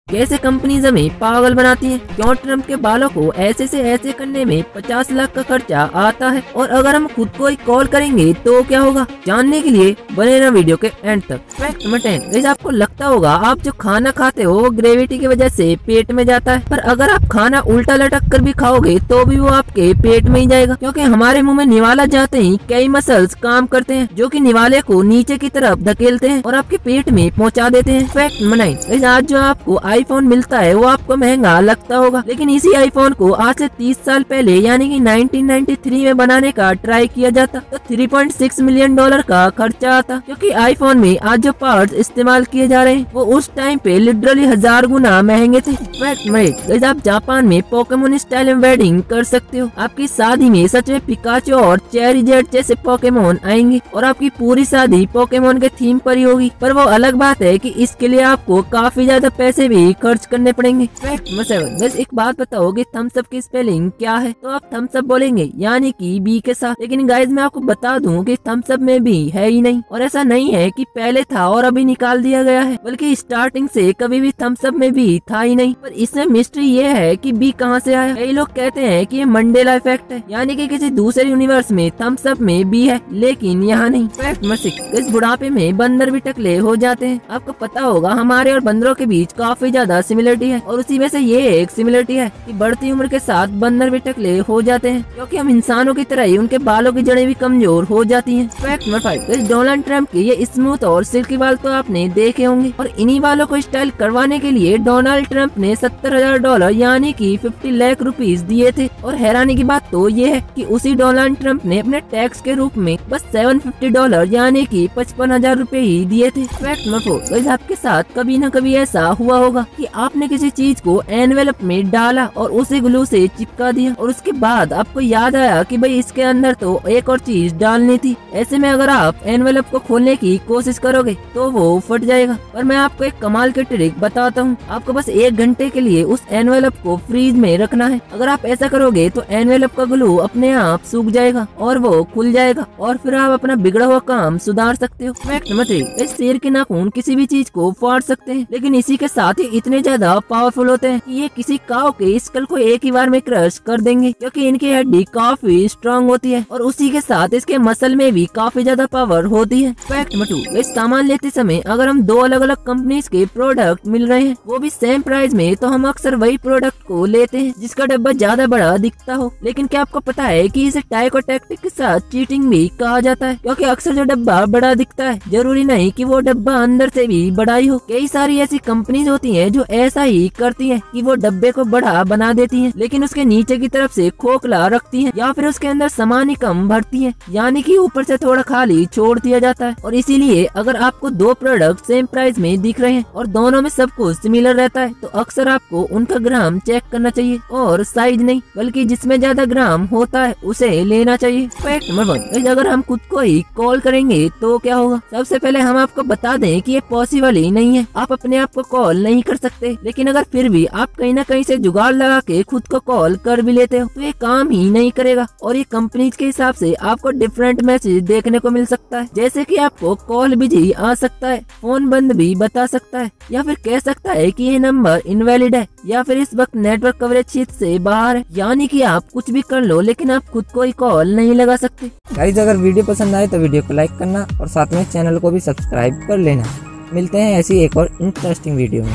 कैसे कंपनीज हमें पागल बनाती हैं, क्यों ट्रम्प के बालों को ऐसे से ऐसे करने में 50 लाख का खर्चा आता है, और अगर हम खुद को ही कॉल करेंगे तो क्या होगा, जानने के लिए बने रहो वीडियो के एंड तक। फैक्ट नंबर 10, गाइस आपको लगता होगा आप जो खाना खाते हो वो ग्रेविटी की वजह से पेट में जाता है, पर अगर आप खाना उल्टा लटक कर भी खाओगे तो भी वो आपके पेट में ही जाएगा, क्योंकि हमारे मुंह में निवाला जाते ही कई मसल्स काम करते हैं जो कि निवाले को नीचे की तरफ धकेलते हैं और आपके पेट में पहुंचा देते हैं। फैक्ट नंबर 9, आज जो आपको आईफोन मिलता है वो आपको महंगा लगता होगा, लेकिन इसी आईफोन को आज से 30 साल पहले यानी कि 1993 में बनाने का ट्राई किया जाता तो $3.6 मिलियन का खर्चा आता, क्योंकि आईफोन में आज जो पार्ट्स इस्तेमाल किए जा रहे हैं वो उस टाइम पे लिटरली 1000 गुना महंगे थे। फैक्ट नंबर 8, आप जापान में पोकेमोन स्टाइल में वेडिंग कर सकते हो। आपकी शादी में सच में पिकाचू और चेरिजेट जैसे पोकेमोन आएंगे और आपकी पूरी शादी पोकेमोन के थीम पर ही होगी, पर वो अलग बात है कि इसके लिए आपको काफी ज्यादा पैसे भी खर्च करने पड़ेंगे। फैक्ट नंबर 7, बस एक बात बताओ कि थम्स अप की स्पेलिंग क्या है, तो आप थम्स अप बोलेंगे यानी कि बी के साथ, लेकिन गाइज मैं आपको बता दूं कि थम्स अप में भी है ही नहीं, और ऐसा नहीं है कि पहले था और अभी निकाल दिया गया है, बल्कि स्टार्टिंग से कभी भी थम्स अप में भी था ही नहीं। पर इसमें मिस्ट्री ये है कि बी कहां से आया। कई लोग कहते हैं कि ये मंडेला इफेक्ट है, यानी कि किसी दूसरे यूनिवर्स में थम्स अप में बी है लेकिन यहाँ नहीं। फैक्ट नंबर 6, इस बुढ़ापे में बंदर भी टकले हो जाते हैं। आपको पता होगा हमारे और बंदरों के बीच काफी ज्यादा सिमिलरिटी है, और उसी में से ये एक सिमिलरिटी है कि बढ़ती उम्र के साथ बंदर भी टकले हो जाते हैं, क्योंकि हम इंसानों की तरह ही उनके बालों की जड़ें भी कमजोर हो जाती हैं। फैक्ट नंबर 5, डोनाल्ड ट्रम्प के ये स्मूथ और सिल्की बाल तो आपने देखे होंगे, और इन्हीं बालों को स्टाइल करवाने के लिए डोनाल्ड ट्रम्प ने $70,000 यानी कि 50 लाख रुपीस दिए थे। और हैरानी की बात तो ये है कि उसी डोनाल्ड ट्रम्प ने अपने टैक्स के रूप में बस $750 यानी कि 55,000 रूपए ही दिए थे। फैक्ट नंबर 4, आपके साथ कभी न कभी ऐसा हुआ होगा कि आपने किसी चीज को एनवेलप में डाला और उसे ग्लू से चिपका दिया, और उसके बाद आपको याद आया कि भाई इसके अंदर तो एक और चीज डालनी थी। ऐसे में अगर आप एनवेलप को खोलने की कोशिश करोगे तो वो फट जाएगा। पर मैं आपको एक कमाल की ट्रिक बताता हूँ, आपको बस 1 घंटे के लिए उस एनवेलप को फ्रीज में रखना है। अगर आप ऐसा करोगे तो एनवेलप का ग्लू अपने आप सूख जाएगा और वो खुल जाएगा, और फिर आप अपना बिगड़ा हुआ काम सुधार सकते हो। फैक्ट नंबर 3, इस शेर के नाखून किसी भी चीज को फाड़ सकते हैं, लेकिन इसी के साथ ही इतने ज्यादा पावरफुल होते हैं कि ये किसी काऊ के स्कल को एक ही बार में क्रश कर देंगे, क्योंकि इनकी हड्डी काफी स्ट्रांग होती है और उसी के साथ इसके मसल में भी काफी ज्यादा पावर होती है। फैक्ट नंबर 2, इस सामान लेते समय अगर हम 2 अलग अलग कंपनीज के प्रोडक्ट मिल रहे हैं वो भी सेम प्राइस में, तो हम अक्सर वही प्रोडक्ट को लेते हैं जिसका डब्बा ज्यादा बड़ा दिखता हो। लेकिन क्या आपको पता है कि इसे टाइको टैक्टिक के साथ चीटिंग भी कहा जाता है, क्योंकि अक्सर जो डब्बा बड़ा दिखता है जरूरी नहीं कि वो डब्बा अंदर से भी बड़ा ही हो। कई सारी ऐसी कंपनीज होती हैं जो ऐसा ही करती हैं कि वो डब्बे को बड़ा बना देती हैं लेकिन उसके नीचे की तरफ से खोखला रखती हैं, या फिर उसके अंदर सामान ही कम भरती हैं, यानी कि ऊपर से थोड़ा खाली छोड़ दिया जाता है। और इसीलिए अगर आपको 2 प्रोडक्ट सेम प्राइस में दिख रहे हैं और दोनों में सब कुछ सिमिलर रहता है तो अक्सर आपको उनका ग्राम चेक करना चाहिए और साइज नहीं, बल्कि जिसमें ज्यादा ग्राम होता है उसे लेना चाहिए। फैक्ट नंबर 1, अगर हम खुद को ही कॉल करेंगे तो क्या होगा। सबसे पहले हम आपको बता दें कि ये पॉसिबल ही नहीं है, आप अपने आप को कॉल नहीं कर सकते, लेकिन अगर फिर भी आप कहीं ना कहीं से जुगाड़ लगा के खुद को कॉल कर भी लेते हो तो ये काम ही नहीं करेगा, और ये कंपनी के हिसाब से आपको डिफरेंट मैसेज देखने को मिल सकता है, जैसे कि आपको कॉल बिजी आ सकता है, फोन बंद भी बता सकता है, या फिर कह सकता है कि ये नंबर इनवैलिड है, या फिर इस वक्त नेटवर्क कवरेज क्षेत्र से बाहर है, यानी कि आप कुछ भी कर लो लेकिन आप खुद को ही कॉल नहीं लगा सकते। गाइस अगर वीडियो पसंद आए तो वीडियो को लाइक करना और साथ में चैनल को भी सब्सक्राइब कर लेना। मिलते हैं ऐसी एक और इंटरेस्टिंग वीडियो में।